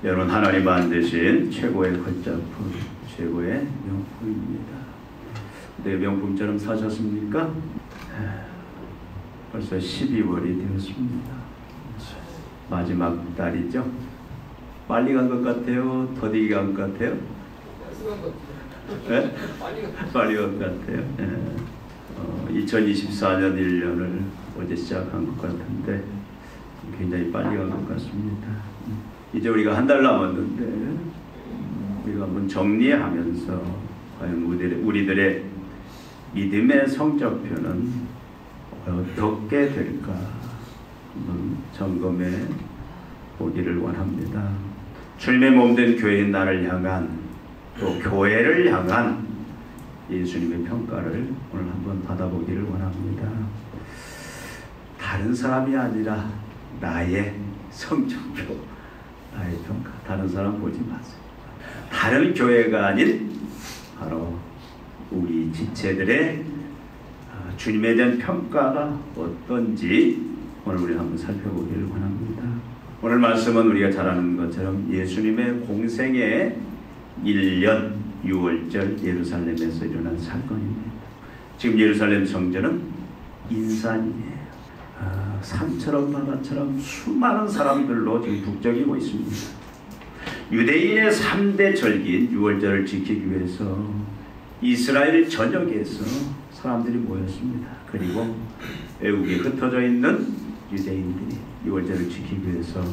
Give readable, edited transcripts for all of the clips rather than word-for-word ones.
여러분, 하나님 만드신 최고의 걸작품, 최고의 명품입니다. 네, 명품처럼 사셨습니까? 벌써 12월이 되었습니다. 마지막 달이죠. 빨리 간 것 같아요? 더디게 간 것 같아요? 네? 빨리 간 것 같아요. 2024년 1년을 어제 시작한 것 같은데 굉장히 빨리 간 것 같습니다. 이제 우리가 한 달 남았는데 우리가 한번 정리하면서 과연 우리들의 믿음의 성적표는 어떻게 될까 한번 점검해 보기를 원합니다. 주님의 몸된 교회인 나를 향한, 또 교회를 향한 예수님의 평가를 오늘 한번 받아보기를 원합니다. 다른 사람이 아니라 나의 성적표, 나의 평가. 다른 사람 보지 마세요. 다른 교회가 아닌 바로 우리 지체들의 주님에 대한 평가가 어떤지 오늘 우리 한번 살펴보기를 원합니다. 오늘 말씀은 우리가 잘 아는 것처럼 예수님의 공생의 1년 6월절 예루살렘에서 일어난 사건입니다. 지금 예루살렘 성전은 인산이에요. 산처럼 바다처럼 수많은 사람들로 지금 북적이고 있습니다. 유대인의 3대 절기인 6월절을 지키기 위해서 이스라엘 전역에서 사람들이 모였습니다. 그리고 외국에 흩어져 있는 유대인들이 6월절을 지키기 위해서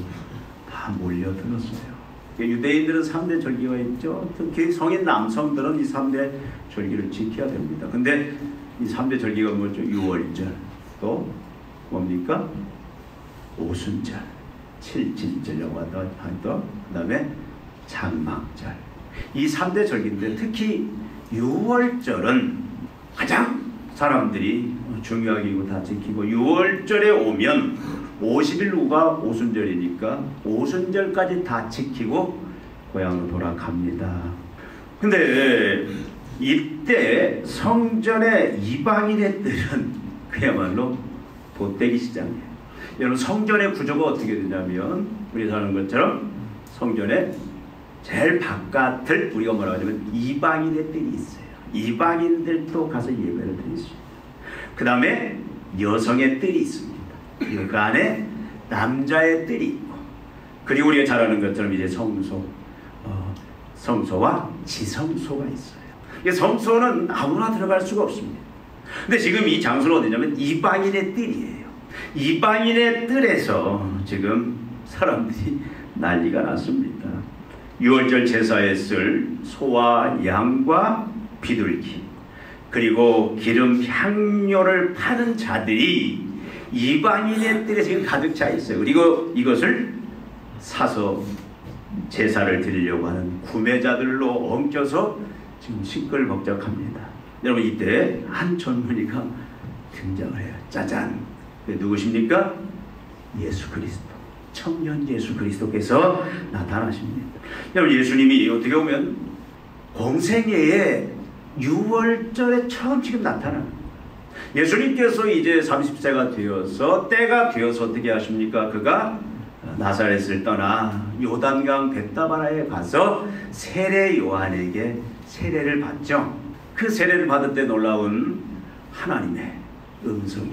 다 몰려들었어요. 유대인들은 3대 절기가 있죠. 특히 성인 남성들은 이 3대 절기를 지켜야 됩니다. 근데 이 3대 절기가 뭐죠? 6월절, 또 뭡니까? 오순절, 칠진절이라고 하던, 그 다음에 장막절. 이 3대 절기인데 특히 6월절은 가장 사람들이 중요하게 이거 다 지키고, 6월절에 오면 50일 후가 오순절이니까 오순절까지 다 지키고 고향으로 돌아갑니다. 근데 이때 성전의 이방인의 뜰은 그야말로 돗대기 시장이에요. 여러분, 성전의 구조가 어떻게 되냐면 우리 사는 것처럼 성전의 제일 바깥을 우리가 뭐라고 하냐면 이방인의 뜰이 있어요. 이방인들도 가서 예배를 드릴 수 있어요. 그 다음에 여성의 뜰이 있습니다. 그 안에 남자의 뜰이 있고, 그리고 우리가 잘 아는 것처럼 이제 성소와 지성소가 있어요. 성소는 아무나 들어갈 수가 없습니다. 근데 지금 이 장소는 어디냐면 이방인의 뜰이에요. 이방인의 뜰에서 지금 사람들이 난리가 났습니다. 6월절 제사에 쓸 소와 양과 비둘기, 그리고 기름 향료를 파는 자들이 이방인의 뜰에 지금 가득 차 있어요. 그리고 이것을 사서 제사를 드리려고 하는 구매자들로 엉켜서 지금 시끌벅적합니다. 여러분, 이때 한 젊은이가 등장을 해요. 짜잔! 누구십니까? 예수 그리스도, 청년 예수 그리스도께서 나타나십니다. 여러분, 예수님이 어떻게 보면 공생애에 6월절에 처음 지금 나타납니다. 예수님께서 이제 30세가 되어서, 때가 되어서 어떻게 하십니까? 그가 나사렛을 떠나 요단강 벳다바라에 가서 세례 요한에게 세례를 받죠. 그 세례를 받을 때 놀라운 하나님의 음성이,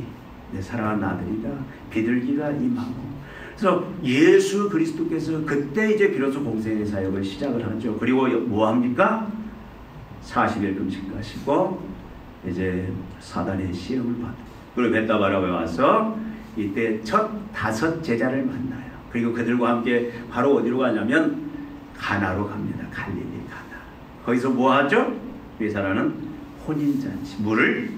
내 사랑하는 아들이다, 비둘기가 임하고. 그래서 예수 그리스도께서 그때 이제 비로소 공생의 사역을 시작을 하죠. 그리고 뭐 합니까? 40일 금식하시고 이제 사단의 시험을 받고, 그리고 벳다바라에 와서 이때 첫 5 제자를 만나요. 그리고 그들과 함께 바로 어디로 가냐면 가나로 갑니다. 갈릴리 가나. 거기서 뭐 하죠? 회사라는 혼인잔치, 물을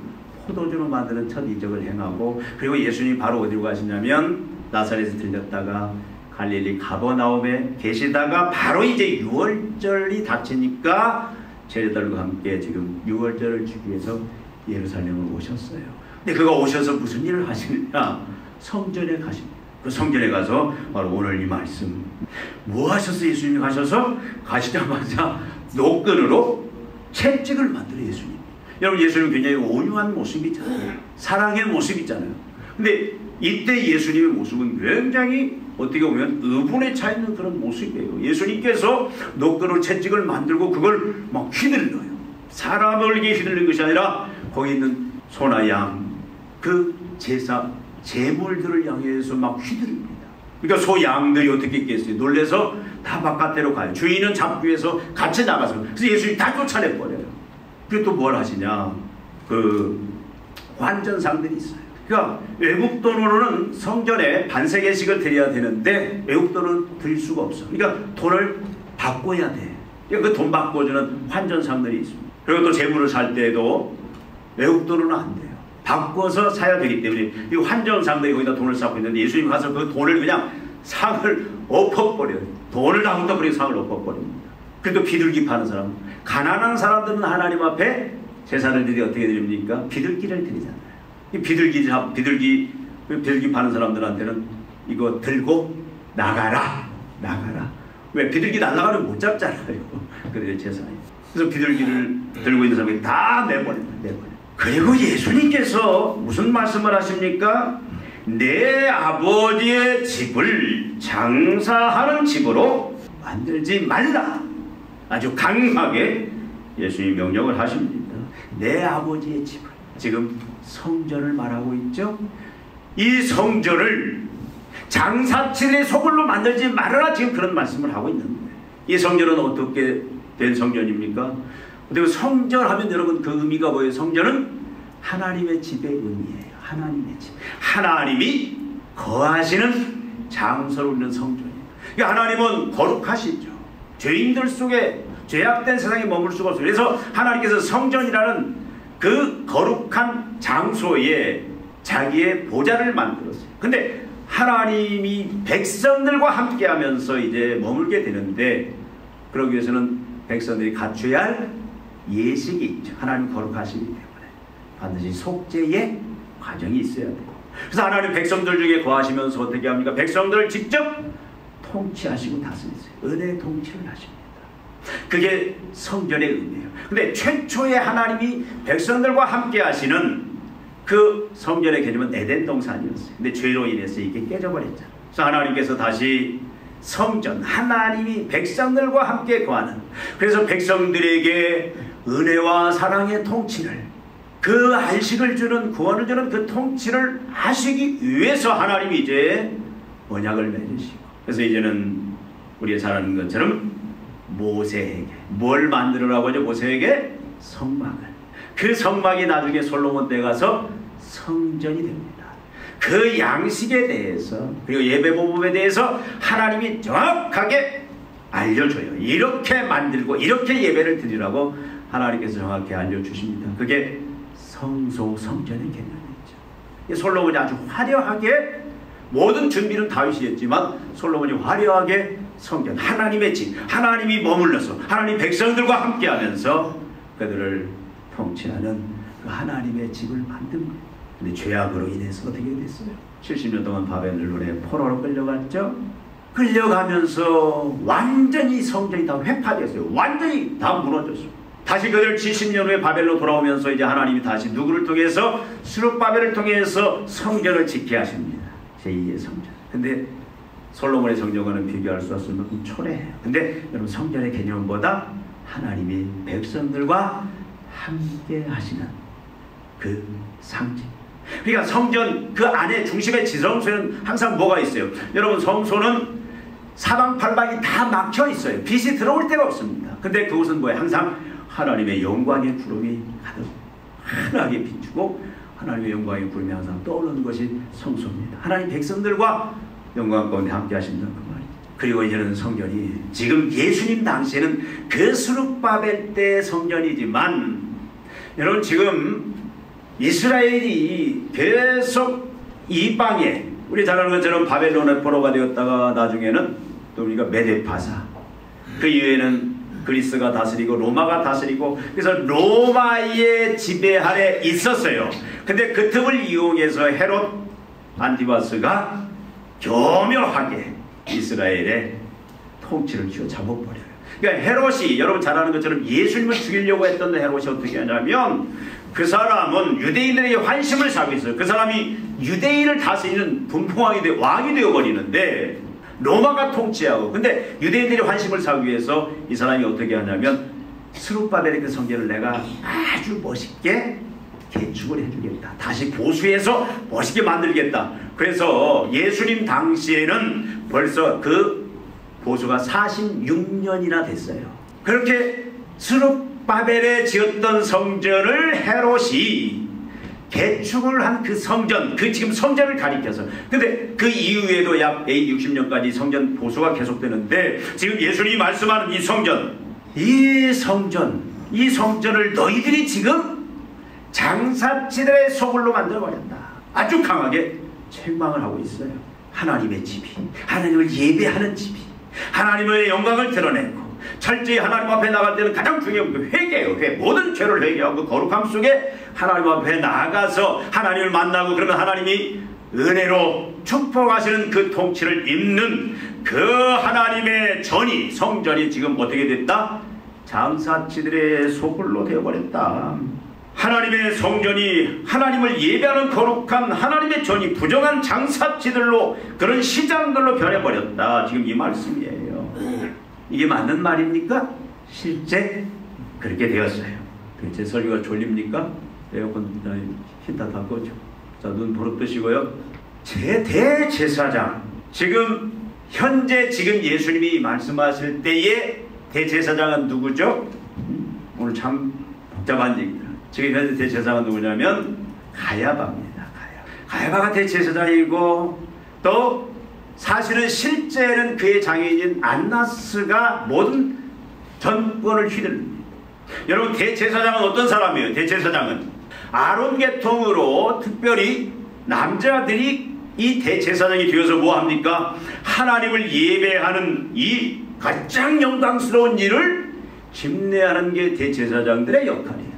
포도주로 만드는 첫 이적을 행하고, 그리고 예수님이 바로 어디로 가시냐면 나사렛에 들렸다가 갈릴리 가버나움에 계시다가 바로 이제 6월절이 닥치니까 제자들과 함께 지금 6월절을 주기 위해서 예루살렘을 오셨어요. 근데 그가 오셔서 무슨 일을 하시느냐? 성전에 가십니다. 그 성전에 가서 바로 오늘 이 말씀, 뭐 하셨어요? 예수님이 가시자마자 노끈으로 채찍을 만들어 예수님. 여러분, 예수님 굉장히 온유한 모습이 있잖아요. 사랑의 모습이 있잖아요. 근데 이때 예수님의 모습은 굉장히 어떻게 보면 의분에 차 있는 그런 모습이에요. 예수님께서 녹두로 채찍을 만들고 그걸 막 휘둘러요. 사람에게 휘둘린 것이 아니라 거기 있는 소나 양, 그 제사, 제물들을 향해서 막 휘두릅니다. 그러니까 소 양들이 어떻게 있겠어요? 놀래서 다 바깥으로 가요. 주인은 잡기 위해서 같이 나가서. 그래서 예수님이 다 쫓아내버려요. 그리고 또 뭘 하시냐? 그 환전상들이 있어요. 그러니까 외국 돈으로는 성전에 반세계씩을 드려야 되는데 외국 돈은 드릴 수가 없어. 그러니까 돈을 바꿔야 돼. 그러니까 그 돈 바꿔주는 환전상들이 있습니다. 그리고 또 재물을 살 때도 외국 돈으로는 안 돼요. 바꿔서 사야 되기 때문에 이 환전상들이 거기다 돈을 쌓고 있는데 예수님이 가서 그 돈을 그냥 상을 엎어버려요. 돈을 다 묻어버리고 상을 엎어버립니다. 그리고 비둘기 파는 사람, 가난한 사람들은 하나님 앞에 제사를 드리 어떻게 드립니까? 비둘기를 드리잖아요. 이 비둘기 파는 사람들한테는 이거 들고 나가라. 왜? 비둘기 날아가면 못 잡잖아요. 그래서 제사예요. 그래서 비둘기를 들고 있는 사람이 다 내보내요. 그리고 예수님께서 무슨 말씀을 하십니까? 내 아버지의 집을 장사하는 집으로 만들지 말라. 아주 강하게 예수님이 명령을 하십니다. 내 아버지의 집을, 지금 성전을 말하고 있죠. 이 성전을 장사치의 소굴로 만들지 말아라. 지금 그런 말씀을 하고 있는 거예요. 이 성전은 어떻게 된 성전입니까? 그리고 성전하면 여러분 그 의미가 뭐예요? 성전은 하나님의 집의 의미예요. 하나님의 집. 하나님이 거하시는 장소로 있는 성전이에요. 그러니까 하나님은 거룩하시죠. 죄인들 속에, 죄악된 세상에 머물 수가 없어요. 그래서 하나님께서 성전이라는 그 거룩한 장소에 자기의 보좌를 만들었어요. 근데 하나님이 백성들과 함께 하면서 이제 머물게 되는데, 그러기 위해서는 백성들이 갖춰야 할 예식이 있죠. 하나님 거룩하시기 때문에 반드시 속죄의 과정이 있어야 되고, 그래서 하나님 백성들 중에 거하시면서 어떻게 합니까? 백성들을 직접 통치하시고 다스리세요. 은혜의 통치를 하십니다. 그게 성전의 의미예요. 근데 최초에 하나님이 백성들과 함께 하시는 그 성전의 개념은 에덴 동산이었어요. 근데 죄로 인해서 이게 깨져버렸잖아요. 그래서 하나님께서 다시 성전, 하나님이 백성들과 함께 거하는, 그래서 백성들에게 은혜와 사랑의 통치를, 그 안식을 주는, 구원을 주는 그 통치를 하시기 위해서 하나님이 이제 언약을 맺으시고, 그래서 이제는 우리가 잘 아는 것처럼 모세에게 뭘 만들으라고 하죠? 모세에게 성막을. 그 성막이 나중에 솔로몬 때 가서 성전이 됩니다. 그 양식에 대해서, 그리고 예배 모범에 대해서 하나님이 정확하게 알려줘요. 이렇게 만들고 이렇게 예배를 드리라고 하나님께서 정확히 알려주십니다. 그게 성소성전의 개념이죠. 솔로몬이 아주 화려하게, 모든 준비는 다윗이 했지만 솔로몬이 화려하게 성전, 하나님의 집, 하나님이 머물러서 하나님 백성들과 함께하면서 그들을 통치하는 그 하나님의 집을 만듭니다. 근데 죄악으로 인해서 어떻게 됐어요? 70년 동안 바벨론에 포로로 끌려갔죠. 끌려가면서 완전히 성전이 다 회파됐어요. 완전히 다 무너졌어요. 다시 그들 70년 후에 바벨로 돌아오면서 이제 하나님이 다시 누구를 통해서? 스룹바벨을 통해서 성전을 짓게 하십니다. 제2의 성전. 근데 솔로몬의 성전과는 비교할 수 없을 만큼 초라해요. 근데 여러분, 성전의 개념보다 하나님이 백성들과 함께 하시는 그 상징. 그러니까 성전 그 안에 중심의 지성소에는 항상 뭐가 있어요? 여러분, 성소는 사방팔방이 다 막혀 있어요. 빛이 들어올 데가 없습니다. 근데 그곳은 뭐예요? 항상 하나님의 영광의 구름이 가득 환하게 비추고, 하나님의 영광의 구름이 항상 떠오르는 것이 성소입니다. 하나님 백성들과 영광 가운데 함께 하신다는 그 말이죠. 그리고 이제는 성전이, 지금 예수님 당시에는 그 스룹바벨 때 성전이지만, 여러분 지금 이스라엘이 계속 이방에, 우리 잘 아는 것처럼 바벨론의 포로가 되었다가 나중에는 또 우리가 메데파사, 그 이후에는 그리스가 다스리고 로마가 다스리고, 그래서 로마의 지배 아래 있었어요. 근데 그 틈을 이용해서 헤롯 안티바스가 교묘하게 이스라엘의 통치를 쥐어잡아버려요. 그러니까 헤롯이, 여러분 잘 아는 것처럼 예수님을 죽이려고 했던 헤롯이 어떻게 하냐면, 그 사람은 유대인들에게 환심을 사고 있어요. 그 사람이 유대인을 다스리는 분봉왕이 왕이 되어버리는데, 로마가 통치하고, 근데 유대인들이 환심을 사기 위해서 이 사람이 어떻게 하냐면 스룹바벨의 그 성전을 내가 아주 멋있게 개축을 해주겠다. 다시 보수해서 멋있게 만들겠다. 그래서 예수님 당시에는 벌써 그 보수가 46년이나 됐어요. 그렇게 스룹바벨에 지었던 성전을 헤롯이 개축을 한 그 성전, 그 지금 성전을 가리켜서, 근데 그 이후에도 약 AD 60년까지 성전 보수가 계속되는데, 지금 예수님이 말씀하는 이 성전을 너희들이 지금 장사치들의 소굴로 만들어버렸다. 아주 강하게 책망을 하고 있어요. 하나님의 집이, 하나님을 예배하는 집이, 하나님의 영광을 드러내고 철저히 하나님 앞에 나갈 때는 가장 중요한 그 회개예요. 모든 죄를 회개하고 거룩함 속에 하나님 앞에 나아가서 하나님을 만나고, 그러면 하나님이 은혜로 축복하시는 그 통치를 입는 그 하나님의 전이, 성전이 지금 어떻게 됐다? 장사치들의 소굴로 되어버렸다. 하나님의 성전이 하나님을 예배하는 거룩한 하나님의 전이 부정한 장사치들로, 그런 시장들로 변해버렸다. 지금 이 말씀이에요. 이게 맞는 말입니까? 실제 그렇게 되었어요. 제 설교가 졸립니까? 에어컨 히터 다 꺼죠. 자, 눈 부릅뜨시고요. 제 대제사장, 지금 현재 지금 예수님이 말씀하실 때의 대제사장은 누구죠? 오늘 참 복잡한 얘기입니다. 지금 현재 대제사장은 누구냐면 가야바입니다. 가야바가 대제사장이고, 또 사실은 실제는 그의 장애인인 안나스가 모든 전권을 휘둘릅니다. 여러분, 대제사장은 어떤 사람이에요? 대제사장은 아론 계통으로 특별히 남자들이 이 대제사장이 되어서 뭐합니까? 하나님을 예배하는 이 가장 영광스러운 일을 집례하는 게 대제사장들의 역할이에요.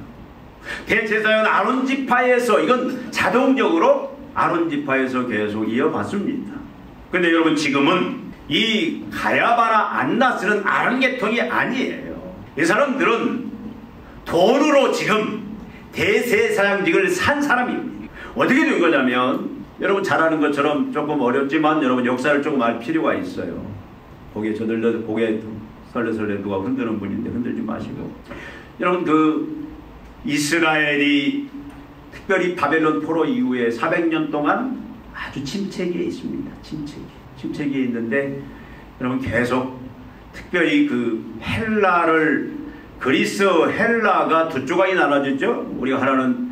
대제사장은 아론 지파에서, 이건 자동적으로 아론 지파에서 계속 이어받습니다. 근데 여러분, 지금은 이 가야바나 안나스는 아론 계통이 아니에요. 이 사람들은 돈으로 지금 대제사장직을 산 사람입니다. 어떻게 된 거냐면, 여러분 잘 아는 것처럼 조금 어렵지만 여러분 역사를 조금 알 필요가 있어요. 고개 저들려, 고개 설레설레 누가 흔드는 분인데 흔들지 마시고. 여러분, 그 이스라엘이 특별히 바벨론 포로 이후에 400년 동안 아주 침체기에 있습니다. 침체기에 있는데, 여러분 계속 특별히 그 그리스 헬라가 두 조각이 나눠졌죠. 우리가 하나는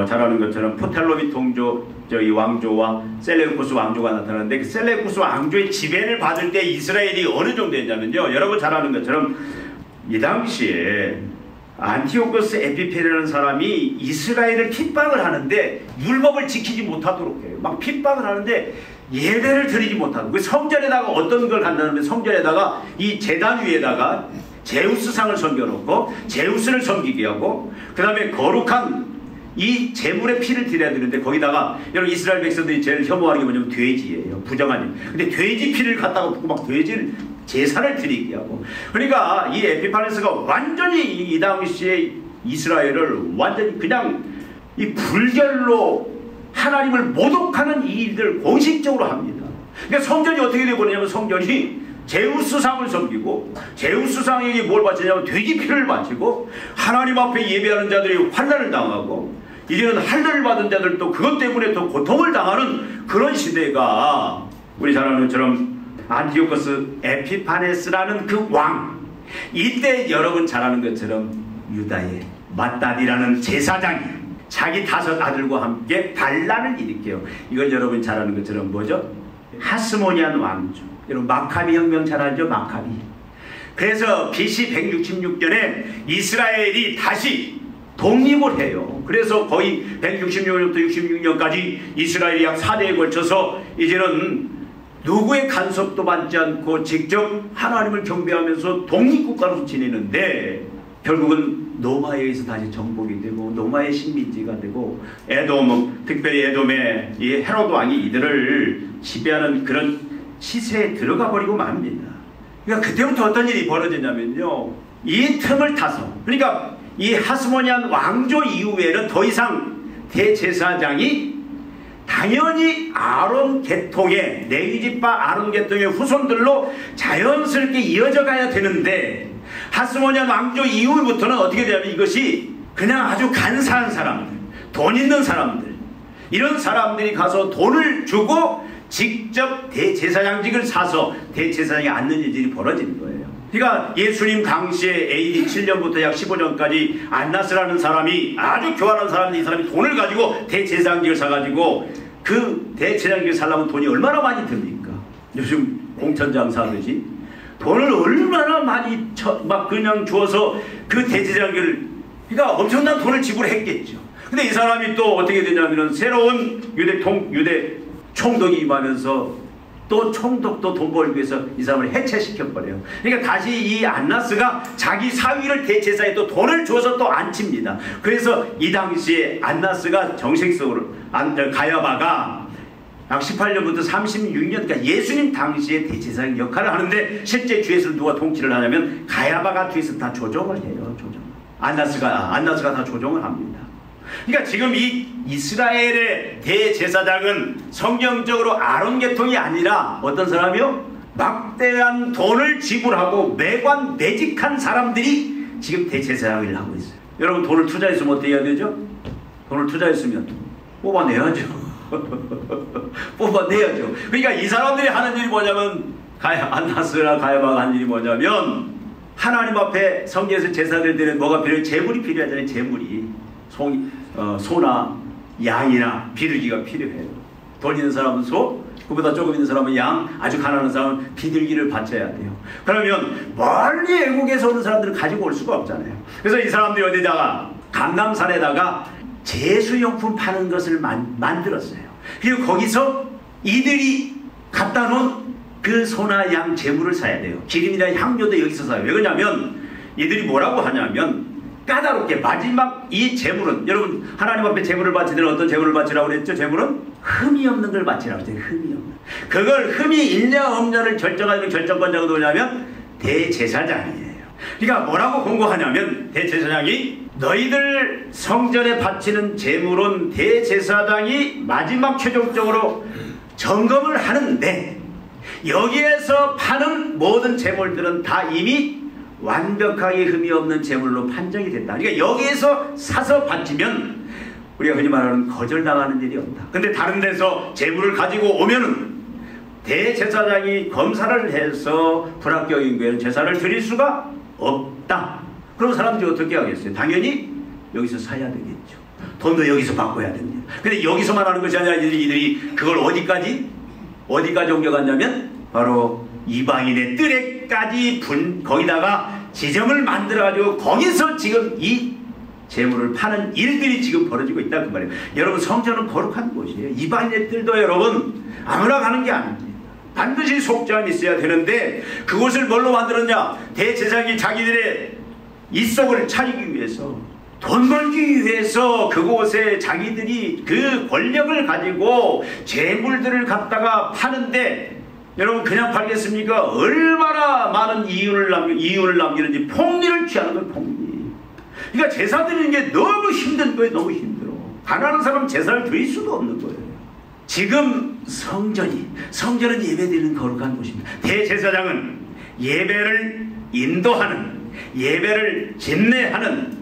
잘 아는 것처럼 포텔로미 통조, 이 왕조와 셀레우쿠스 왕조가 나타나는데, 그 셀레우쿠스 왕조의 지배를 받을 때 이스라엘이 어느 정도였냐면요, 여러분 잘 아는 것처럼 이 당시에 안티오코스 에피페라는 사람이 이스라엘을 핍박을 하는데 율법을 지키지 못하도록 해요. 막 핍박을 하는데 예배를 드리지 못하고, 그 성전에다가 어떤 걸 한다면, 성전에다가 이 제단 위에다가 제우스상을 섬겨놓고 제우스를 섬기게 하고, 그 다음에 거룩한 이 제물의 피를 드려야 되는데, 거기다가 여러분 이스라엘 백성들이 제일 혐오하는 게 뭐냐면 돼지예요. 부정한 일. 근데 돼지 피를 갖다가 붓고 막 돼지를 제사를 드리게 하고, 그러니까 이 에피파네스가 완전히 이 당시에 이스라엘을 완전히 그냥 이 불결로 하나님을 모독하는 이 일들을 공식적으로 합니다. 그러니까 성전이 어떻게 되버리냐면, 성전이 제우스상을 섬기고, 제우스상에게 뭘 바치냐면 돼지 피를 바치고, 하나님 앞에 예배하는 자들이 환난을 당하고, 이제는 할례를 받은 자들도 그것 때문에 더 고통을 당하는 그런 시대가, 우리 잘 아는 것처럼 안티오코스 에피파네스라는 그 왕, 이때 여러분 잘 아는 것처럼 유다의 맏dad이라는 제사장이 자기 5 아들과 함께 반란을 일으켜요. 이걸 여러분 잘 아는 것처럼 뭐죠? 하스모니안 왕조. 여러분 마카비 혁명 잘 알죠? 마카비. 그래서 BC 166년에 이스라엘이 다시 독립을 해요. 그래서 거의 166년부터 66년까지 이스라엘이 약 4대에 걸쳐서 이제는 누구의 간섭도 받지 않고 직접 하나님을 경배하면서 독립국가로 지내는데, 결국은 노마에 의해서 다시 정복이 되고 노마의 식민지가 되고, 특별히 에돔의 이 헤롯 왕이 이들을 지배하는 그런 시세에 들어가 버리고 맙니다. 그러니까 그때부터 어떤 일이 벌어졌냐면요, 이 틈을 타서, 그러니까 이 하스모니안 왕조 이후에는 더 이상 대제사장이 당연히 아론 계통의, 레위지파 아론 계통의 후손들로 자연스럽게 이어져 가야 되는데, 하스모니안 왕조 이후부터는 어떻게 되냐면 이것이 그냥 아주 간사한 사람들, 돈 있는 사람들, 이런 사람들이 가서 돈을 주고 직접 대제사장직을 사서 대제사장에 앉는 일들이 벌어지는 거예요. 그러니까 예수님 당시에 AD 7년부터 약 15년까지 안나스라는 사람이, 아주 교활한 사람인데 이 사람이 돈을 가지고 대제사장직을 사가지고, 그 대제사장직을 살려면 돈이 얼마나 많이 듭니까? 요즘 공천장사 하듯이 돈을 얼마나 많이 막 그냥 주어서 그 대제사장직을, 그러니까 엄청난 돈을 지불했겠죠. 근데 이 사람이 또 어떻게 되냐면은 새로운 유대 총독이 임하면서 또 총독도 돈 벌기 위해서 이 사람을 해체시켜버려요. 그러니까 다시 이 안나스가 자기 사위를 대제사에 또 돈을 줘서 또 앉힙니다. 그래서 이 당시에 안나스가 정식적으로, 가야바가 약 18년부터 36년, 그러니까 예수님 당시에 대제사장 역할을 하는데, 실제 뒤에서 누가 통치를 하냐면 가야바가 뒤에서 다 조정을 해요. 안나스가 다 조정을 합니다. 그러니까 지금 이 이스라엘의 대제사장은 성경적으로 아론 계통이 아니라 어떤 사람이요? 막대한 돈을 지불하고 매직한 사람들이 지금 대제사장을 하고 있어요. 여러분, 돈을 투자했으면 어떻게 해야 되죠? 돈을 투자했으면 뽑아내야죠. 뽑아내야죠. 그러니까 이 사람들이 하는 일이 뭐냐면, 안나스나 가야바가 하는 일이 뭐냐면, 하나님 앞에 성경에서 제사를 드리는 뭐가 필요해요? 재물이 필요하잖아요. 재물이. 소나 양이나 비둘기가 필요해요. 돈 있는 사람은 소, 그보다 조금 있는 사람은 양, 아주 가난한 사람은 비둘기를 바쳐야 돼요. 그러면 멀리 외국에서 오는 사람들은 가지고 올 수가 없잖아요. 그래서 이 사람들이 어디다가, 강남산에다가 제수용품 파는 것을 만들었어요. 그리고 거기서 이들이 갖다 놓은 그 소나 양 재물을 사야 돼요. 기름이나 향료도 여기서 사요. 왜 그러냐면 이들이 뭐라고 하냐면, 까다롭게 마지막 이 재물은, 여러분 하나님 앞에 재물을 바치더니 어떤 재물을 바치라고 그랬죠? 재물은 흠이 없는 걸 바치라고 했어요. 흠이 없는. 그걸 흠이 있냐 없냐를 결정하는 결정권자가 누구냐면 대제사장이에요. 그러니까 뭐라고 공고하냐면, 대제사장이 너희들 성전에 바치는 재물은 대제사장이 마지막 최종적으로 점검을 하는데, 여기에서 파는 모든 재물들은 다 이미 완벽하게 흠이 없는 재물로 판정이 된다. 그러니까 여기에서 사서 바치면 우리가 흔히 말하는 거절당하는 일이 없다. 근데 다른 데서 재물을 가지고 오면은 대제사장이 검사를 해서 불합격인 거에는 제사를 드릴 수가 없다. 그럼 사람들이 어떻게 하겠어요? 당연히 여기서 사야 되겠죠. 돈도 여기서 바꿔야 됩니다. 근데 여기서만 하는 것이 아니라 이들이 그걸 어디까지 옮겨갔냐면 바로 이방인의 뜰에까지 거기다가 지점을 만들어가지고 거기서 지금 이 재물을 파는 일들이 지금 벌어지고 있다 그 말이에요. 여러분, 성전은 거룩한 곳이에요. 이방인의 뜰도 여러분 아무나 가는 게 아닙니다. 반드시 속죄함이 있어야 되는데, 그곳을 뭘로 만들었냐? 대제사장이 자기들의 입속을 차리기 위해서, 돈 벌기 위해서 그곳에 자기들이 그 권력을 가지고 재물들을 갖다가 파는데, 여러분 그냥 팔겠습니까? 얼마나 많은 이윤을 남기는지. 폭리를 취하는 거예요. 폭리. 그러니까 제사 드리는 게 너무 힘든 거예요. 너무 힘들어. 가난한 사람은 제사를 드릴 수도 없는 거예요. 지금 성전은 예배드리는 거룩한 곳입니다. 대제사장은 예배를 인도하는, 예배를 진례하는,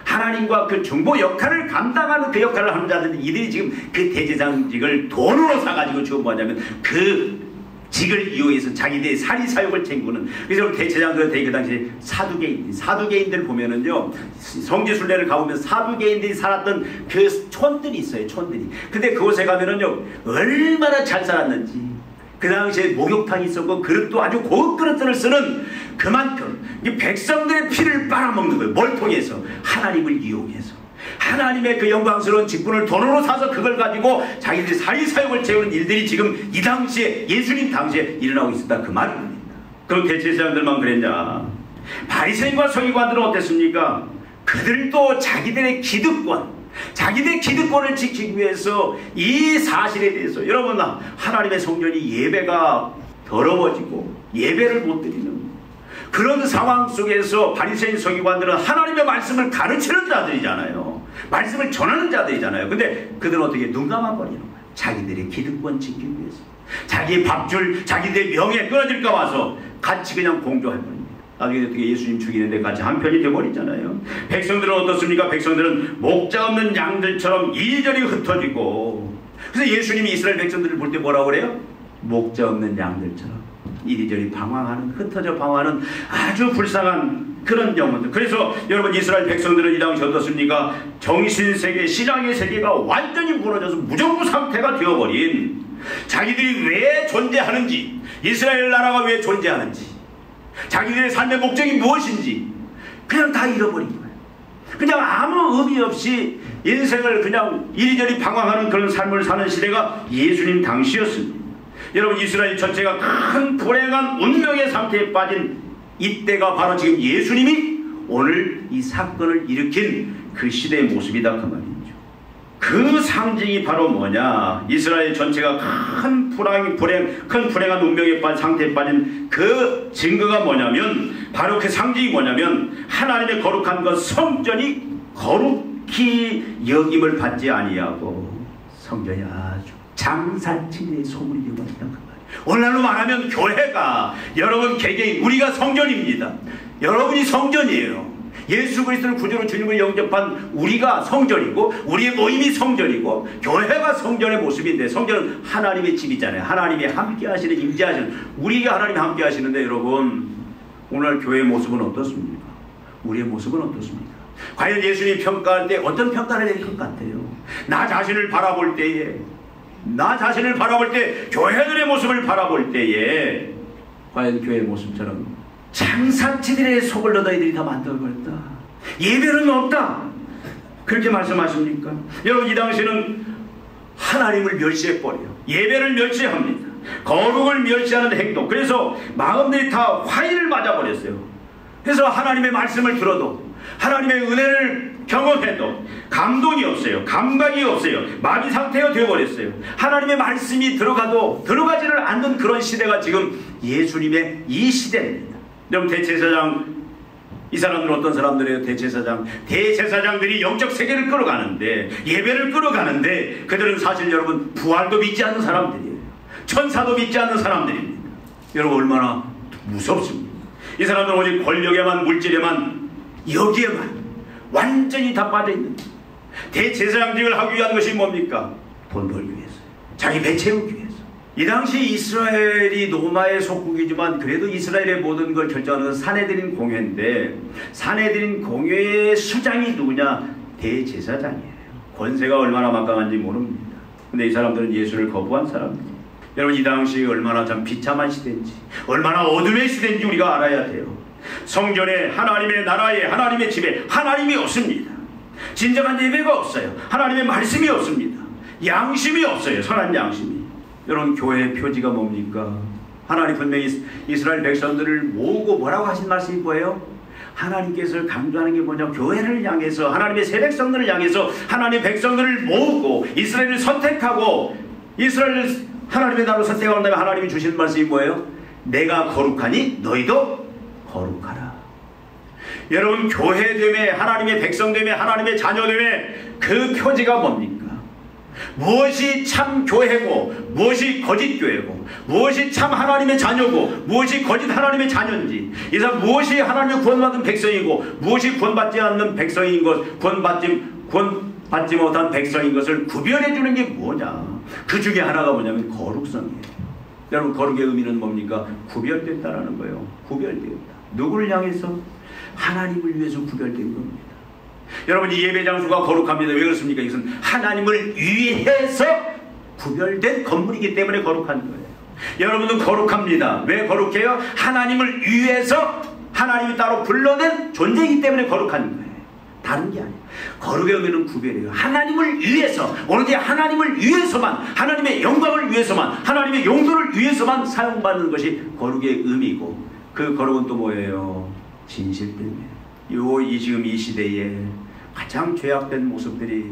하나님과 그 중보 역할을 감당하는 그 역할을 하는 자들이, 이들이 지금 그 대제사장직을 돈으로 사가지고 지금 뭐냐면 그 직을 이용해서 자기들의 사리사욕을 챙기는. 그래서 대제사장들은 그 당시 사두개인들 보면은요, 성지순례를 가보면 사두개인들이 살았던 그 촌들이 있어요. 촌들이. 근데 그곳에 가면은요, 얼마나 잘 살았는지. 그 당시에 목욕탕이 있었고 그릇도 아주 고급 그릇들을 쓰는, 그만큼 이 백성들의 피를 빨아먹는 거예요. 뭘 통해서? 하나님을 이용해서. 하나님의 그 영광스러운 직분을 돈으로 사서 그걸 가지고 자기들이 사리사욕을 채우는 일들이 지금 이 당시에, 예수님 당시에 일어나고 있었다 그 말입니다. 그럼 대제사장들만 그랬냐? 바리새인과 서기관들은 어땠습니까? 그들도 자기들의 기득권을 지키기 위해서 이 사실에 대해서, 여러분, 하나님의 성전이 예배가 더러워지고 예배를 못 드리는 그런 상황 속에서 바리새인 서기관들은 하나님의 말씀을 가르치는 자들이잖아요. 말씀을 전하는 자들이잖아요. 근데 그들은 어떻게 눈 감아버리는 거예요. 자기들의 기득권 지키기 위해서, 자기 밥줄, 자기들의 명예 끊어질까 봐서 같이 그냥 공조할 겁니다. 나중에 어떻게 예수님 죽이는데 같이 한편이 되어버리잖아요. 백성들은 어떻습니까? 백성들은 목자 없는 양들처럼 이리저리 흩어지고, 그래서 예수님이 이스라엘 백성들을 볼 때 뭐라고 그래요? 목자 없는 양들처럼 이리저리 방황하는, 흩어져 방황하는 아주 불쌍한 그런 영혼들. 그래서 여러분, 이스라엘 백성들은 이 당시 어떻습니까? 정신세계, 신앙의 세계가 완전히 무너져서 무정부 상태가 되어버린, 자기들이 왜 존재하는지, 이스라엘 나라가 왜 존재하는지, 자기들의 삶의 목적이 무엇인지 그냥 다 잃어버린 거예요. 그냥 아무 의미 없이 인생을 그냥 이리저리 방황하는 그런 삶을 사는 시대가 예수님 당시였습니다. 여러분, 이스라엘 전체가 큰 불행한 운명의 상태에 빠진 이때가 바로 지금 예수님이 오늘 이 사건을 일으킨 그 시대의 모습이다 그 말이죠. 그 상징이 바로 뭐냐? 이스라엘 전체가 큰 불행한 운명의 상태에 빠진 그 증거가 뭐냐면, 바로 그 상징이 뭐냐면, 하나님의 거룩한 것 성전이 거룩히 여김을 받지 아니하고 성전이 아주 장사치의 소문이 되고 있다 그 말이에요. 오늘날로 말하면 교회가, 여러분 개개인, 우리가 성전입니다. 여러분이 성전이에요. 예수 그리스도를 구주로 주님을 영접한 우리가 성전이고, 우리의 모임이 성전이고, 교회가 성전의 모습인데, 성전은 하나님의 집이잖아요. 하나님이 함께 하시는, 임재하시는, 우리가 하나님이 함께 하시는데, 여러분 오늘 교회의 모습은 어떻습니까? 우리의 모습은 어떻습니까? 과연 예수님이 평가할 때 어떤 평가를 할 것 같아요? 나 자신을 바라볼 때에, 교회들의 모습을 바라볼 때에 과연 교회의 모습처럼 장사치들의 속을 너희들이 다 만들어버렸다, 예배는 없다, 그렇게 말씀하십니까? 여러분, 이 당시에는 하나님을 멸시해버려요. 예배를 멸시합니다. 거룩을 멸시하는 행동. 그래서 마음들이 다 화인을 맞아버렸어요. 그래서 하나님의 말씀을 들어도, 하나님의 은혜를 경험해도 감동이 없어요. 감각이 없어요. 마비 상태가 되어버렸어요. 하나님의 말씀이 들어가도 들어가지를 않는 그런 시대가 지금 예수님의 이 시대입니다. 여러분, 대제사장, 이 사람들은 어떤 사람들이에요? 대제사장들이 영적 세계를 끌어가는데, 예배를 끌어가는데, 그들은 사실 여러분 부활도 믿지 않는 사람들이에요. 천사도 믿지 않는 사람들입니다. 여러분, 얼마나 무섭습니까? 이 사람들은 오직 권력에만, 물질에만, 여기에만 완전히 다 빠져있는, 대제사장직을 하기 위한 것이 뭡니까? 돈 벌기 위해서, 자기 배 채우기 위해서. 이 당시 이스라엘이 로마의 속국이지만 그래도 이스라엘의 모든 걸 결정하는 것은 산헤드린 공회인데, 산헤드린 공회의 수장이 누구냐? 대제사장이에요. 권세가 얼마나 막강한지 모릅니다. 근데 이 사람들은 예수를 거부한 사람들이에요. 여러분, 이 당시 얼마나 참 비참한 시대인지, 얼마나 어둠의 시대인지 우리가 알아야 돼요. 성전에, 하나님의 나라에, 하나님의 집에 하나님이 없습니다. 진정한 예배가 없어요. 하나님의 말씀이 없습니다. 양심이 없어요. 선한 양심이. 여러분, 교회의 표지가 뭡니까? 하나님 분명히 이스라엘 백성들을 모으고 뭐라고 하신 말씀이 뭐예요? 하나님께서 강조하는 게 뭐냐? 교회를 향해서, 하나님의 새 백성들을 향해서 하나님의 백성들을 모으고 이스라엘을 선택하고, 이스라엘을 하나님의 나라로 선택하고 나면 하나님이 주시는 말씀이 뭐예요? 내가 거룩하니 너희도 거룩하라. 여러분, 교회됨에, 하나님의 백성됨에, 하나님의 자녀됨에 그 표지가 뭡니까? 무엇이 참 교회고, 무엇이 거짓 교회고, 무엇이 참 하나님의 자녀고, 무엇이 거짓 하나님의 자녀인지, 이 사람 무엇이 하나님의 구원받은 백성이고, 무엇이 구원받지 않는 백성인 것, 구원받지 못한 백성인 것을 구별해 주는 게 뭐냐? 그 중에 하나가 뭐냐면 거룩성이에요. 여러분, 거룩의 의미는 뭡니까? 구별됐다라는 거예요. 구별되었다. 누구를 향해서? 하나님을 위해서 구별된 겁니다. 여러분, 이 예배 장소가 거룩합니다. 왜 그렇습니까? 이것은 하나님을 위해서 구별된 건물이기 때문에 거룩한 거예요. 여러분은 거룩합니다. 왜 거룩해요? 하나님을 위해서, 하나님이 따로 불러낸 존재이기 때문에 거룩한 거예요. 다른 게 아니에요. 거룩의 의미는 구별이에요. 하나님을 위해서, 오로지 하나님을 위해서만, 하나님의 영광을 위해서만, 하나님의 용도를 위해서만 사용받는 것이 거룩의 의미고, 그 거룩은 또 뭐예요? 진실 때문에. 지금 이 시대에 가장 죄악된 모습들이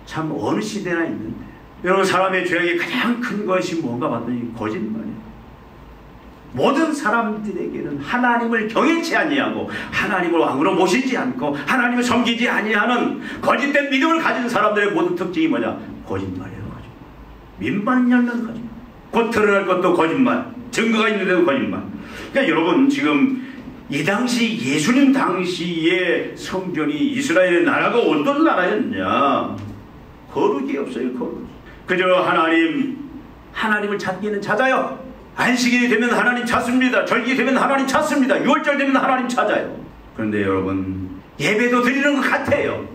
참 어느 시대나 있는데, 여러분, 사람의 죄악이 가장 큰 것이 뭔가 봤더니 거짓말이에요. 모든 사람들에게는 하나님을 경외치 아니하고, 하나님을 왕으로 모시지 않고, 하나님을 섬기지 아니하는 거짓된 믿음을 가진 사람들의 모든 특징이 뭐냐? 거짓말이에요. 민반 열면 거짓말, 곧 드러날 것도 거짓말, 증거가 있는데도 거짓말. 그러니까 여러분 지금 이 당시 예수님 당시의 성전이 이스라엘의 나라가 어떤 나라였냐? 거룩이 없어요. 거룩. 그저 하나님을 찾기는 찾아요. 안식일이 되면 하나님 찾습니다. 절기 되면 하나님 찾습니다. 6월절 되면 하나님 찾아요. 그런데 여러분 예배도 드리는 것 같아요.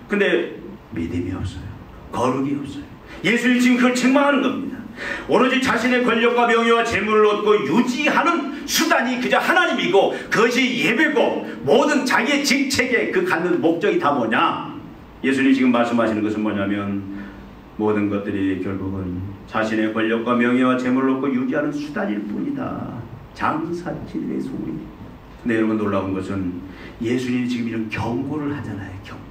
근데 믿음이 없어요. 거룩이 없어요. 예수님 지금 그걸 책망하는 겁니다. 오로지 자신의 권력과 명예와 재물을 얻고 유지하는 수단이 그저 하나님이고 그것이 예배고 모든 자기의 직책에 그 갖는 목적이 다 뭐냐? 예수님이 지금 말씀하시는 것은 뭐냐면 모든 것들이 결국은 자신의 권력과 명예와 재물을 얻고 유지하는 수단일 뿐이다. 장사치들의 소리. 근데 여러분 놀라운 것은 예수님이 지금 이런 경고를 하잖아요. 경고.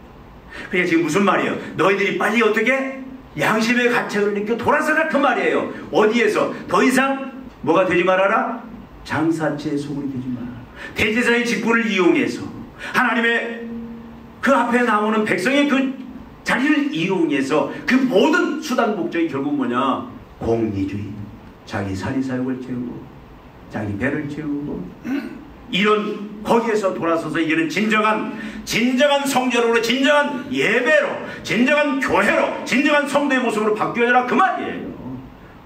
그러니까 지금 무슨 말이에요? 너희들이 빨리 어떻게? 양심의 가책을 느껴 돌아서라 그 말이에요. 어디에서? 더 이상 뭐가 되지 말아라? 장사치의 소굴이 되지 말아라. 대제사의 직분을 이용해서 하나님의 그 앞에 나오는 백성의 그 자리를 이용해서 그 모든 수단 목적이 결국 뭐냐? 공리주의. 자기 사리사욕을 채우고 자기 배를 채우고 이런 거기에서 돌아서서 이제는 진정한 성전으로, 진정한 예배로, 진정한 교회로, 진정한 성도의 모습으로 바뀌어야라 그 말이에요.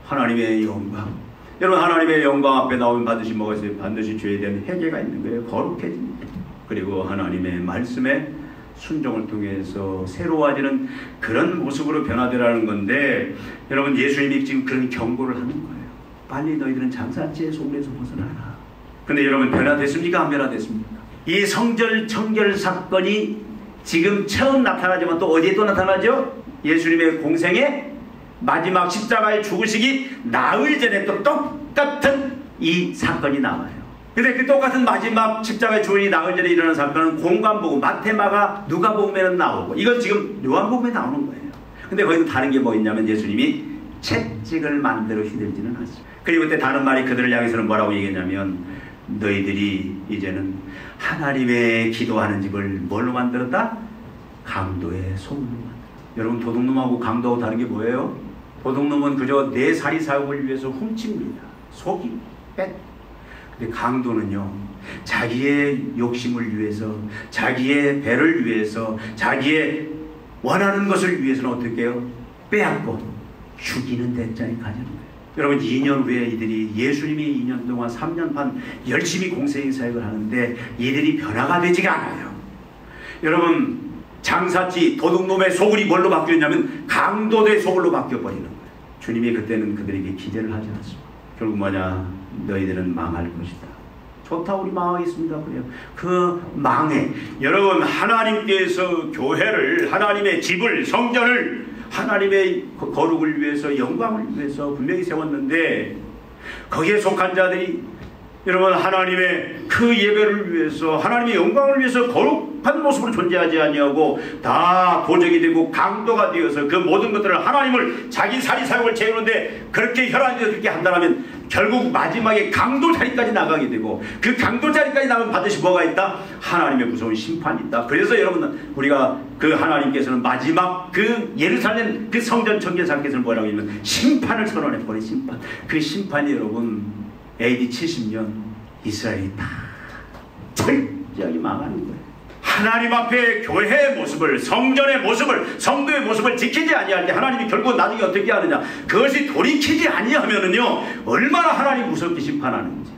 하나님의 영광. 여러분 하나님의 영광 앞에 나오면 반드시 뭐가 있어요? 반드시 죄에 대한 회개가 있는 거예요. 거룩해집니다. 그리고 하나님의 말씀에 순종을 통해서 새로워지는 그런 모습으로 변화되라는 건데 여러분 예수님이 지금 그런 경고를 하는 거예요. 빨리 너희들은 장사치의 소굴에서 벗어나라. 근데 여러분 변화됐습니까? 안 변화됐습니까? 이 성전 청결 사건이 지금 처음 나타나지만 또 어디에 또 나타나죠? 예수님의 공생의 마지막 십자가의 죽으시기 나흘 전에 또 똑같은 이 사건이 나와요. 근데 그 똑같은 마지막 십자가의 죽으시기 나흘 전에 일어난 사건은 공관복음, 마태마가, 누가복음에는 나오고 이건 지금 요한복음에 나오는 거예요. 근데 거기는 다른 게 뭐 있냐면 예수님이 채찍을 만들어 휘둘지는 않습니다. 그리고 그때 다른 말이 그들을 향해서는 뭐라고 얘기했냐면 너희들이 이제는 하나님의 기도하는 집을 뭘로 만들었다? 강도의 소굴로 만들었다. 여러분 도둑놈하고 강도하고 다른 게 뭐예요? 도둑놈은 그저 내 사리사욕을 위해서 훔칩니다. 속이 뺏. 근데 강도는요 자기의 욕심을 위해서, 자기의 배를 위해서, 자기의 원하는 것을 위해서는 어떻게 해요? 빼앗고 죽이는 대자에 가지는 거예요. 여러분 2년 후에 이들이 예수님이 2년 동안 3년 반 열심히 공생의 사역을 하는데 이들이 변화가 되지가 않아요. 여러분 장사치 도둑놈의 소굴이 뭘로 바뀌었냐면 강도의 소굴로 바뀌어버리는 거예요. 주님이 그때는 그들에게 기대를 하지 않습니다. 결국 뭐냐? 너희들은 망할 것이다. 좋다 우리 망하겠습니다. 그래요. 그 망해. 여러분 하나님께서 교회를, 하나님의 집을, 성전을 하나님의 거룩을 위해서, 영광을 위해서 분명히 세웠는데 거기에 속한 자들이 여러분 하나님의 그 예배를 위해서, 하나님의 영광을 위해서 거룩한 모습으로 존재하지 아니하고 다 도적이 되고 강도가 되어서 그 모든 것들을 하나님을 자기 사리사욕을 채우는데 그렇게 혈안에서 그렇게 한다면 결국 마지막에 강도 자리까지 나가게 되고 그 강도 자리까지 나가면 반드시 뭐가 있다? 하나님의 무서운 심판이 있다. 그래서 여러분 우리가 그 하나님께서는 마지막 그 예루살렘 그 성전 청결사께서는 뭐라고 하냐면 심판을 선언해버린 심판. 그 심판이 여러분 AD 70년 이스라엘이 다 철저하게 망하는 거예요. 하나님 앞에 교회의 모습을, 성전의 모습을, 성도의 모습을 지키지 아니할 때 하나님이 결국 나중에 어떻게 하느냐? 그것이 돌이키지 아니하면은요 얼마나 하나님 무섭게 심판하는지.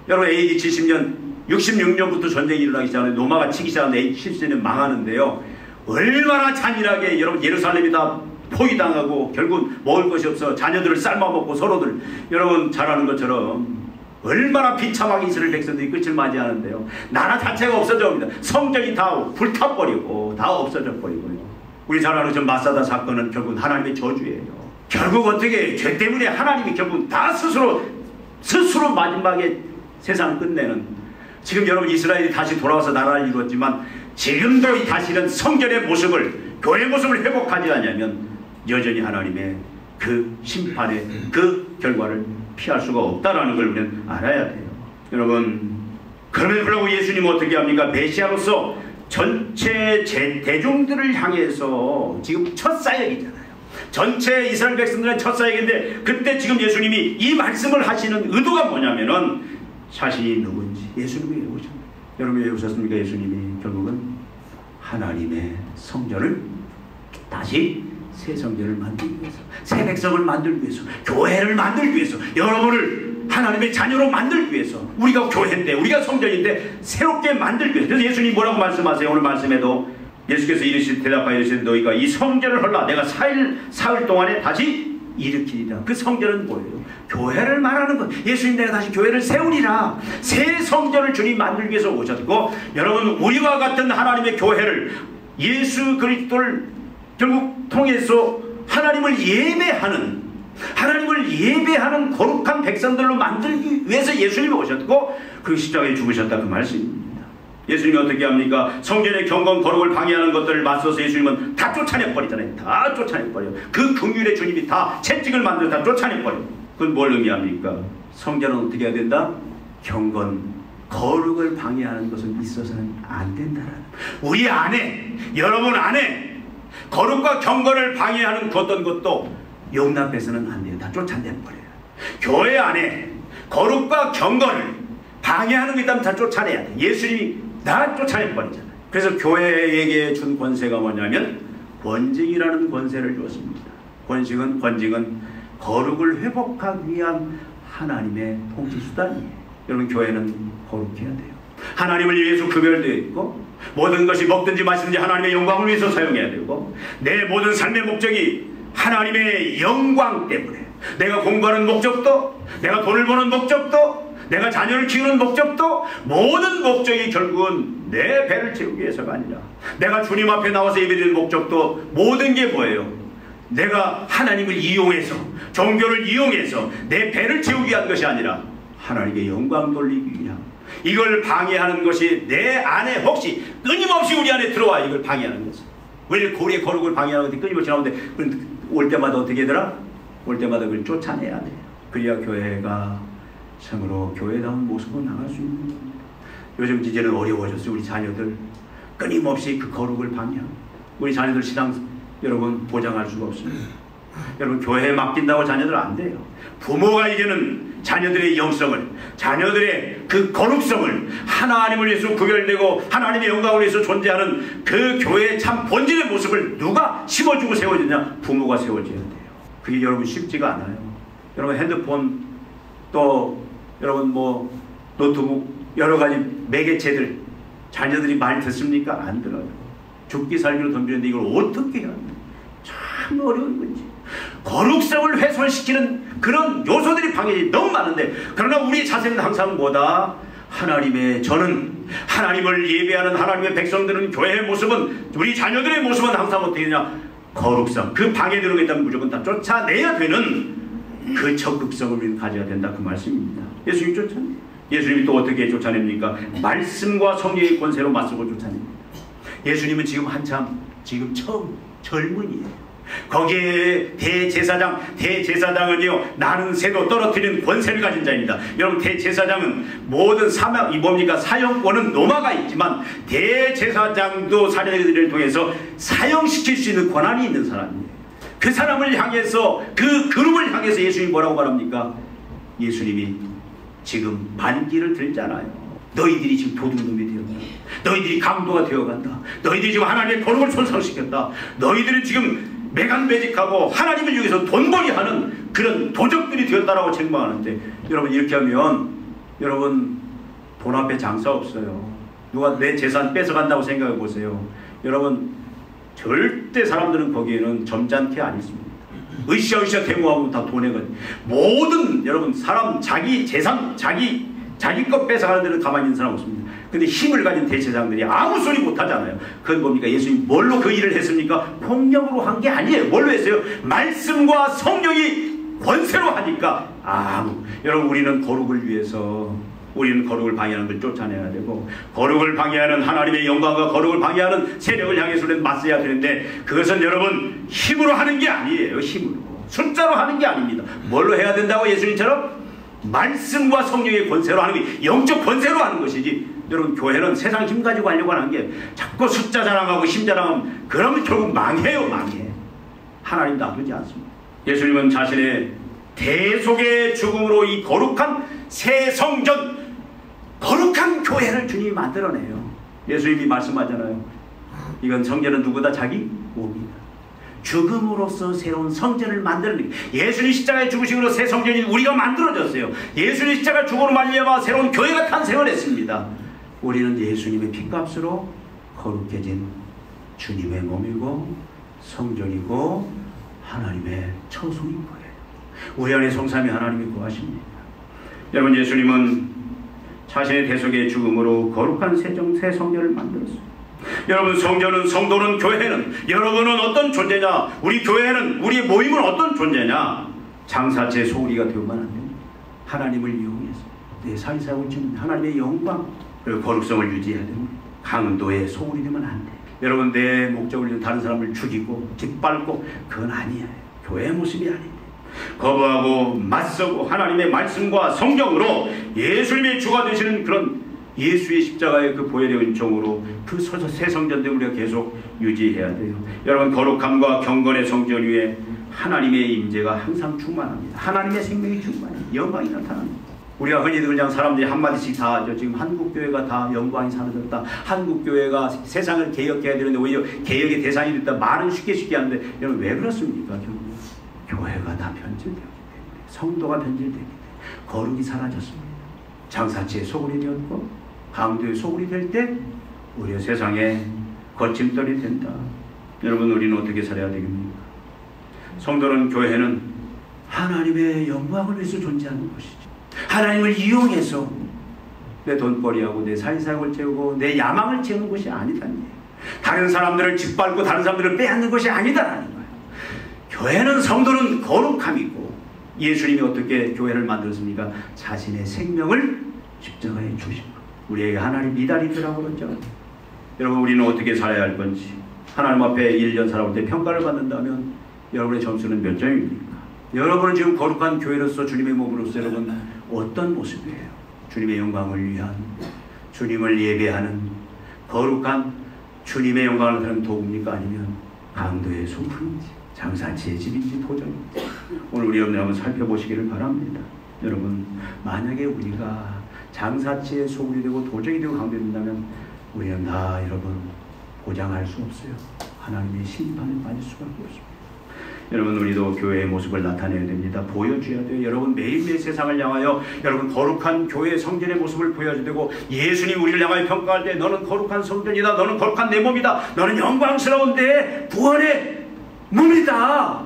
여러분 AD 70년 66년부터 전쟁이 일어나기 시작하는 로마가 치기 시작하는데 AD 70년에 망하는데요 얼마나 잔인하게 여러분 예루살렘이 다 포위당하고 결국 먹을 것이 없어 자녀들을 삶아먹고 서로들 여러분 잘 아는 것처럼 얼마나 비참하게 이스라엘 백성들이 끝을 맞이하는데요. 나라 자체가 없어져 옵니다. 성전이 다 불타버리고 다 없어져 버리고요. 우리 잘 아는 저 마사다 사건은 결국 하나님의 저주예요. 결국 어떻게 죄 때문에 하나님이 결국 다 스스로 마지막에 세상을 끝내는. 지금 여러분 이스라엘이 다시 돌아와서 나라를 이루었지만 지금도 다시는 성전의 모습을, 교회의 모습을 회복하지 않으면 여전히 하나님의 그 심판의 그 결과를 피할 수가 없다라는 걸 우리는 알아야 돼요. 여러분 그럼에도 불구하고 예수님은 어떻게 합니까? 메시아로서 전체 대중들을 향해서 지금 첫 사역이잖아요. 전체 이스라엘 백성들의 첫 사역인데 그때 지금 예수님이 이 말씀을 하시는 의도가 뭐냐면은 자신이 누군지 예수님이 왜 오셨나? 여러분 왜 오셨습니까? 예수님이 결국은 하나님의 성전을 다시 새 성전을 만들기 위해서, 새 백성을 만들기 위해서, 교회를 만들기 위해서, 여러분을 하나님의 자녀로 만들기 위해서, 우리가 교회인데 우리가 성전인데 새롭게 만들기 위해서. 그래서 예수님이 뭐라고 말씀하세요? 오늘 말씀에도 예수께서 대답하여 이르시되 너희가 이 성전을 헐라 내가 사흘 동안에 다시 일으키리라. 그 성전은 뭐예요? 교회를 말하는 것. 예수님 내가 다시 교회를 세우리라. 새 성전을 주님 만들기 위해서 오셨고, 여러분 우리와 같은 하나님의 교회를 예수 그리스도를 결국 통해서 하나님을 예배하는 거룩한 백성들로 만들기 위해서 예수님이 오셨고 그 십자가에 죽으셨다, 그 말씀입니다. 예수님이 어떻게 합니까? 성전의 경건 거룩을 방해하는 것들을 맞서서 예수님은 다 쫓아내버리잖아요. 다 쫓아내버려요. 그 긍휼의 주님이 다 채찍을 만들어 다 쫓아내버려요. 그건 뭘 의미합니까? 성전은 어떻게 해야 된다? 경건 거룩을 방해하는 것은 있어서는 안 된다라는, 우리 안에, 여러분 안에 거룩과 경건을 방해하는 어떤 것도 용납해서는 안 돼요. 다 쫓아내버려요. 교회 안에 거룩과 경건을 방해하는 게 있다면 다 쫓아내야 돼. 예수님이 다 쫓아내버리잖아요. 그래서 교회에게 준 권세가 뭐냐면 권징이라는 권세를 주었습니다. 권징은 거룩을 회복하기 위한 하나님의 통치수단이에요. 여러분 교회는 거룩해야 돼요. 하나님을 위해서 구별되어 있고, 모든 것이 먹든지 마시든지 하나님의 영광을 위해서 사용해야 되고, 내 모든 삶의 목적이 하나님의 영광 때문에, 내가 공부하는 목적도, 내가 돈을 버는 목적도, 내가 자녀를 키우는 목적도, 모든 목적이 결국은 내 배를 채우기 위해서가 아니라, 내가 주님 앞에 나와서 예배드리는 목적도 모든 게 뭐예요? 내가 하나님을 이용해서, 종교를 이용해서 내 배를 채우기 위한 것이 아니라 하나님의 영광 돌리기 위한, 이걸 방해하는 것이 내 안에 혹시 끊임없이 우리 안에 들어와 이걸 방해하는 것은, 왜 고리의 거룩을 방해하는 것이 끊임없이 나오는데 올 때마다 어떻게 하더라? 올 때마다 그걸 쫓아내야 돼요. 그래야 교회가 참으로 교회다운 모습으로 나갈 수 있는 겁니다. 요즘 이제는 어려워졌어요. 우리 자녀들 끊임없이 그 거룩을 방해하고, 우리 자녀들 신앙 여러분 보장할 수가 없습니다. 여러분 교회에 맡긴다고 자녀들 안 돼요. 부모가 이제는 자녀들의 영성을, 자녀들의 그 거룩성을 하나님을 위해서 구별되고 하나님의 영광을 위해서 존재하는 그 교회의 참 본질의 모습을 누가 심어주고 세워주냐? 부모가 세워줘야 돼요. 그게 여러분 쉽지가 않아요. 여러분 핸드폰, 또 여러분 뭐 노트북, 여러 가지 매개체들, 자녀들이 말 듣습니까? 안 들어요. 죽기 살기로 덤비는데 이걸 어떻게 해야 합니까? 참 어려운 건지. 거룩성을 훼손시키는 그런 요소들이 방해이 너무 많은데, 그러나 우리의 자세는 항상 뭐다? 하나님의, 저는 하나님을 예배하는 하나님의 백성들은, 교회의 모습은, 우리 자녀들의 모습은 항상 어떻게 되냐? 거룩성, 그 방해되는 게 있다면 무조건 다 쫓아내야 되는 그 적극성을 우리는 가져야 된다, 그 말씀입니다. 예수님 쫓아내요. 예수님이 또 어떻게 쫓아냅니까? 말씀과 성령의 권세로 맞서고 쫓아냅니다. 예수님은 지금 한참, 지금 처음 젊은이에요. 거기에 대제사장은요, 나는 새도 떨어뜨리는 권세를 가진 자입니다. 여러분 대제사장은 모든 사형권은 로마가 있지만 대제사장도 사례들을 통해서 사형시킬 수 있는 권한이 있는 사람이에요. 그 사람을 향해서, 그 그룹을 향해서 예수님이 뭐라고 말합니까? 예수님이 지금 반기를 들잖아요. 너희들이 지금 도둑놈이 되었다. 너희들이 강도가 되어간다. 너희들이 지금 하나님의 거룩을 손상시켰다. 너희들은 지금 매간매직하고 하나님을 위해서 돈벌이하는 그런 도적들이 되었다라고 책망하는데, 여러분 이렇게 하면 여러분 돈 앞에 장사 없어요. 누가 내 재산 뺏어간다고 생각해 보세요. 여러분 절대 사람들은 거기에는 점잖게 안 있습니다. 으쌰으쌰 데모하면 다 돈에 건 모든, 여러분 사람 자기 재산 자기 것 뺏어가는 데는 가만히 있는 사람 없습니다. 근데 힘을 가진 대제사장들이 아무 소리 못 하잖아요. 그건 뭡니까? 예수님 뭘로 그 일을 했습니까? 폭력으로 한 게 아니에요. 뭘로 했어요? 말씀과 성령이 권세로 하니까 여러분 우리는 거룩을 위해서, 우리는 거룩을 방해하는 걸 쫓아내야 되고, 거룩을 방해하는 하나님의 영광과 거룩을 방해하는 세력을 향해서 우리는 맞서야 되는데, 그것은 여러분 힘으로 하는 게 아니에요. 힘으로, 숫자로 하는 게 아닙니다. 뭘로 해야 된다고? 예수님처럼 말씀과 성령의 권세로 하는 게, 영적 권세로 하는 것이지. 여러분 교회는 세상 힘 가지고 하려고 하는 게, 자꾸 숫자 자랑하고 힘 자랑하면 그러면 결국 망해요. 망해. 하나님 놔두지 않습니다. 예수님은 자신의 대속의 죽음으로 이 거룩한 새 성전, 거룩한 교회를 주님이 만들어내요. 예수님이 말씀하잖아요. 이건 성전은 누구다? 자기 몸이다. 죽음으로써 새로운 성전을 만드는, 예수님 십자가의 죽으심으로 새 성전이 우리가 만들어졌어요. 예수님 십자가 죽음으로 말미암아 새로운 교회가 탄생을 했습니다. 우리는 예수님의 피값으로 거룩해진 주님의 몸이고 성전이고 하나님의 처소인 거예요. 우리 안에 성삼위 하나님이 거하십니다. 여러분, 예수님은 자신의 대속의 죽음으로 거룩한 새 성전을 만들었어요. 여러분, 성전은, 성도는, 교회는, 여러분은 어떤 존재냐? 우리 교회는, 우리의 모임은 어떤 존재냐? 장사체의 소우리가 되어만 안 됩니다. 하나님을 이용해서 내 사회사역을 지는 하나님의 영광 그리고 거룩성을 유지해야 됩니다. 강도의 소우리 되면 안 돼. 여러분, 내 목적을 위해 다른 사람을 죽이고 짓밟고 그건 아니에요. 교회의 모습이 아닙니다. 거부하고 맞서고 하나님의 말씀과 성경으로 예수님의 주가 되시는 그런 예수의 십자가의 그 보혈의 은총으로 그 새 성전들 우리가 계속 유지해야 돼요. 여러분, 거룩함과 경건의 성전 위에 하나님의 임재가 항상 충만합니다. 하나님의 생명이 충만해요. 영광이 나타납니다. 우리가 흔히들 그냥 사람들이 한마디씩 다 하죠. 지금 한국교회가 다 영광이 사라졌다. 한국교회가 세상을 개혁해야 되는데 오히려 개혁의 대상이 됐다. 말은 쉽게 하는데 여러분, 왜 그렇습니까? 결국 교회가 다 변질되기 때문에, 성도가 변질되기 때문에 거룩이 사라졌습니다. 장사치의 소굴이 되었고 강도의 소굴이 될 때 우리가 세상에 거침돌이 된다. 여러분, 우리는 어떻게 살아야 되겠습니까? 성도는, 교회는 하나님의 영광을 위해서 존재하는 것이죠. 하나님을 이용해서 내 돈벌이하고 내 사회사역을 채우고 내 야망을 채우는 것이 아니다는 얘기예요. 다른 사람들을 짓밟고 다른 사람들을 빼앗는 것이 아니다라는 거예요. 교회는, 성도는 거룩함이고, 예수님이 어떻게 교회를 만들었습니까? 자신의 생명을 십자가에 주신 것. 우리에게 하나님 미달이더라고 그러죠. 여러분, 우리는 어떻게 살아야 할 건지, 하나님 앞에 1년 살아올 때 평가를 받는다면 여러분의 점수는 몇 점입니까? 여러분은 지금 거룩한 교회로서, 주님의 몸으로서 여러분 어떤 모습이에요? 주님의 영광을 위한, 주님을 예배하는 거룩한 주님의 영광을 하는 도구입니까? 아니면 강도의 소굴인지 장사치의 집인지 도전인지 오늘 우리 여러분들 한번 살펴보시기를 바랍니다. 여러분, 만약에 우리가 장사치의 소굴이 되고 도적이 되고 강도가 된다면 우리는 다 여러분 보장할 수 없어요. 하나님의 심판에 빠질 수밖에 없습니다. 여러분, 우리도 교회의 모습을 나타내야 됩니다. 보여줘야 돼요. 여러분, 매일매일 세상을 향하여 여러분 거룩한 교회의 성전의 모습을 보여줘야 되고, 예수님 우리를 향하여 평가할 때 너는 거룩한 성전이다, 너는 거룩한 내 몸이다, 너는 영광스러운 내 구원의 몸이다,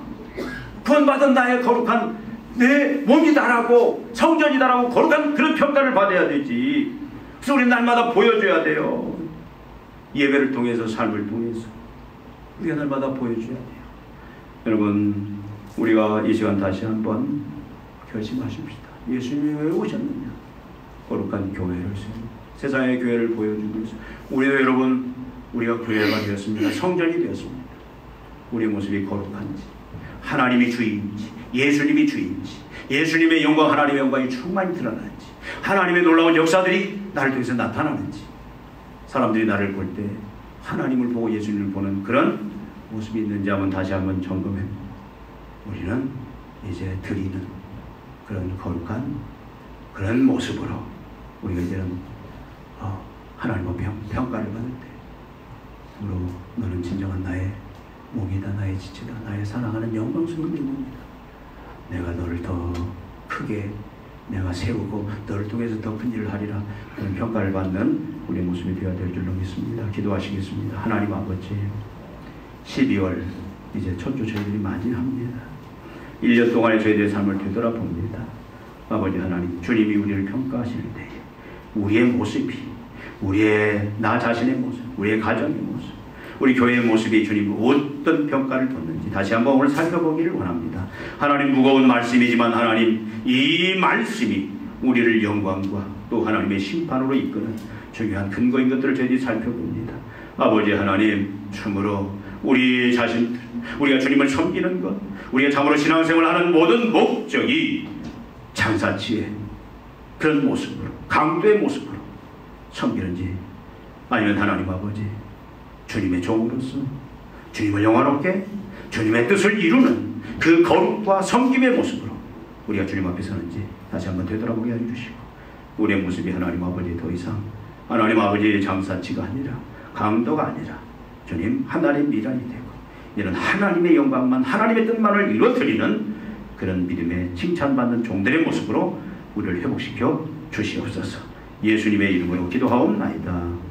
구원받은 나의 거룩한 내 몸이다라고, 성전이다라고 거룩한 그런 평가를 받아야 되지. 그래서 우리는 날마다 보여줘야 돼요. 예배를 통해서, 삶을 통해서 우리가 날마다 보여줘야 돼요. 여러분, 우리가 이 시간 다시 한번 결심하십시다. 예수님이 왜 오셨느냐? 거룩한 교회를 세상의 교회를 보여주기 위해서. 우리도 여러분, 우리가 교회가 되었습니다. 성전이 되었습니다. 우리의 모습이 거룩한지, 하나님이 주인인지, 예수님이 주인인지, 예수님의 영광, 하나님의 영광이 충만히 드러나는지, 하나님의 놀라운 역사들이 나를 통해서 나타나는지, 사람들이 나를 볼 때 하나님을 보고 예수님을 보는 그런 모습이 있는지 한번 다시 한번 점검해. 우리는 이제 드리는 그런 거룩한 그런 모습으로 우리가 이제는 하나님의 평가를 받을 때, 너는 진정한 나의 몸이다, 나의 지체다, 나의 사랑하는 영광스러운 몸이다. 내가 너를 더 크게 내가 세우고 너를 통해서 더 큰 일을 하리라. 그런 평가를 받는 우리 모습이 되어야 될 줄로 믿습니다. 기도하시겠습니다. 하나님 아버지, 12월 이제 첫 주 저희들이 맞이합니다. 1년 동안의 저희들의 삶을 되돌아봅니다. 아버지 하나님, 주님이 우리를 평가하실 때 우리의 모습이, 우리의 나 자신의 모습, 우리의 가정의 모습, 우리 교회의 모습이 주님 어떤 평가를 뒀는지 다시 한번 오늘 살펴보기를 원합니다. 하나님, 무거운 말씀이지만 하나님, 이 말씀이 우리를 영광과 또 하나님의 심판으로 이끄는 중요한 근거인 것들을 저희들이 살펴봅니다. 아버지 하나님, 참으로 우리 자신들, 우리가 주님을 섬기는 것, 우리가 참으로 신앙생활을 하는 모든 목적이 장사치의 그런 모습으로, 강도의 모습으로 섬기는지, 아니면 하나님 아버지, 주님의 종으로서 주님을 영화롭게 주님의 뜻을 이루는 그 거룩과 섬김의 모습으로 우리가 주님 앞에 서는지 다시 한번 되돌아보게 해주시고, 우리의 모습이 하나님 아버지 더 이상 하나님 아버지의 장사치가 아니라 강도가 아니라 주님 하나님의 미랄이 되고 이런 하나님의 영광만, 하나님의 뜻만을 이루어드리는 그런 믿음의 칭찬받는 종들의 모습으로 우리를 회복시켜 주시옵소서. 예수님의 이름으로 기도하옵나이다.